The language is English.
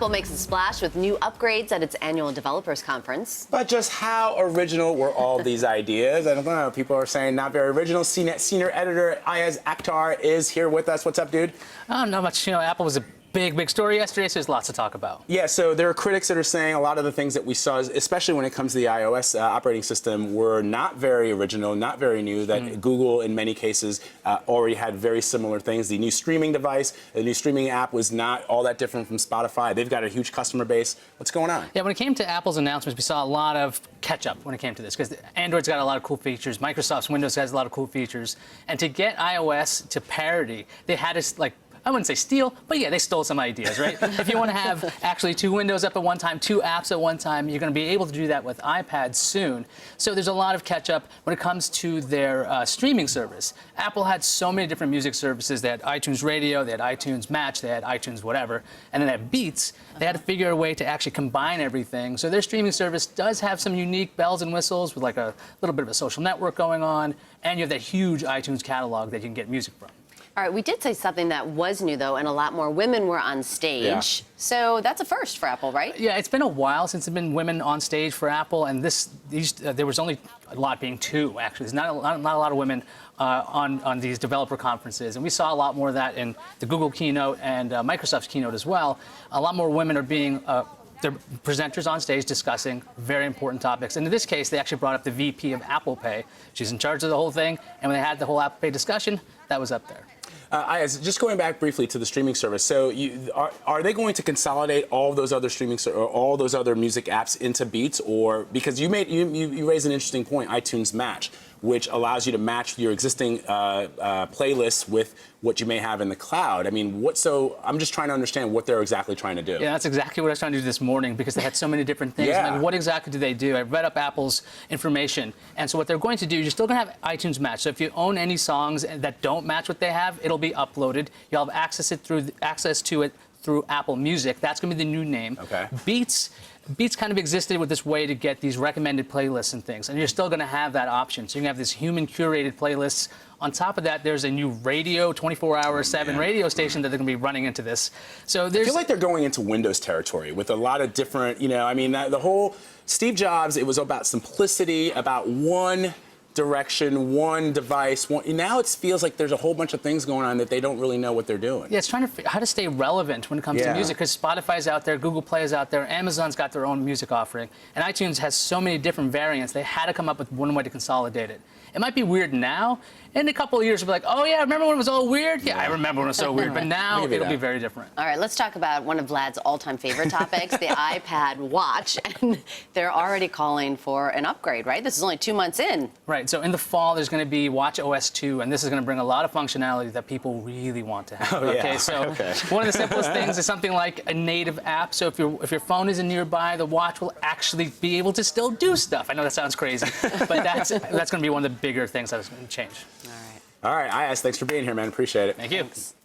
Apple makes a splash with new upgrades at its annual developers conference. But just how original were all these ideas? I don't know. People are saying not very original. CNET Senior Editor Ayaz Akhtar is here with us. What's up, dude? Not much. Apple was a big story yesterday, so there's lots to talk about. Yeah, so there are critics that are saying a lot of the things that we saw, especially when it comes to the iOS operating system, were not very original, not very new, that Google, in many cases, already had very similar things. The new streaming device, the new streaming app was not all that different from Spotify. They've got a huge customer base. What's going on? Yeah, when it came to Apple's announcements, we saw a lot of catch-up when it came to this, because Android's got a lot of cool features, Microsoft's Windows has a lot of cool features, and to get iOS to parity, they had to, I wouldn't say steal, but yeah, they stole some ideas, right? If you want to have actually 2 windows up at one time, 2 apps at one time, you're going to be able to do that with iPads soon. So there's a lot of catch-up when it comes to their streaming service. Apple had so many different music services. They had iTunes Radio, they had iTunes Match, they had iTunes whatever, and then they had Beats. They had to figure a way to actually combine everything. So their streaming service does have some unique bells and whistles with like a little bit of a social network going on, and you have that huge iTunes catalog that you can get music from. All right, we did say something that was new, though, and a lot more women were on stage. Yeah. So that's a first for Apple, right? Yeah, it's been a while since there have been women on stage for Apple, and there was only a lot being 2, actually. There's not a lot of women on these developer conferences, and we saw a lot more of that in the Google keynote and Microsoft's keynote as well. A lot more women are being they're presenters on stage discussing very important topics. And in this case, they actually brought up the VP of Apple Pay. She's in charge of the whole thing, and when they had the whole Apple Pay discussion, that was up there. Ayaz, just going back briefly to the streaming service, so are they going to consolidate all of those other or all those other music apps into Beats, or because you raised an interesting point, iTunes Match, which allows you to match your existing playlists with what you may have in the cloud. I mean, so I'm just trying to understand what they're exactly trying to do. Yeah, that's exactly what I was trying to do this morning, because they had so many different things. Yeah. Like, what exactly do they do? I read up Apple's information, and so what they're going to do, you're still going to have iTunes Match. So if you own any songs that don't match what they have, it'll be uploaded. You'll have access to it through Apple Music. That's going to be the new name. Okay. Beats kind of existed with this way to get these recommended playlists and things, and you're still going to have that option. So you can have this human-curated playlists. On top of that, there's a new radio, 24/7 radio station that they're going to be running into this. So I feel like they're going into Windows territory with a lot of different, I mean, the whole Steve Jobs, it was about simplicity, about one direction, one device. Now it feels like there's a whole bunch of things going on that they don't really know what they're doing. Yeah, it's trying to how to stay relevant when it comes to music, because Spotify's out there, Google Play is out there, Amazon's got their own music offering, and iTunes has so many different variants. They had to come up with one way to consolidate it. It might be weird now. In a couple of years, we'll be like, oh yeah, remember when it was all weird? Yeah, I remember when it was so weird, but now it'll be very different. All right, let's talk about one of Vlad's all-time favorite topics, the iPad Watch. And they're already calling for an upgrade, right? This is only 2 months in. Right, so in the fall, there's going to be Watch OS 2, and this is going to bring a lot of functionality that people really want to have. Okay, so one of the simplest things is something like a native app. So if your phone isn't nearby, the watch will actually be able to still do stuff. I know that sounds crazy, but that's going to be one of the bigger things that's going to change. All right. All right, Ayaz, thanks for being here, man. Appreciate it. Thank you. Thanks.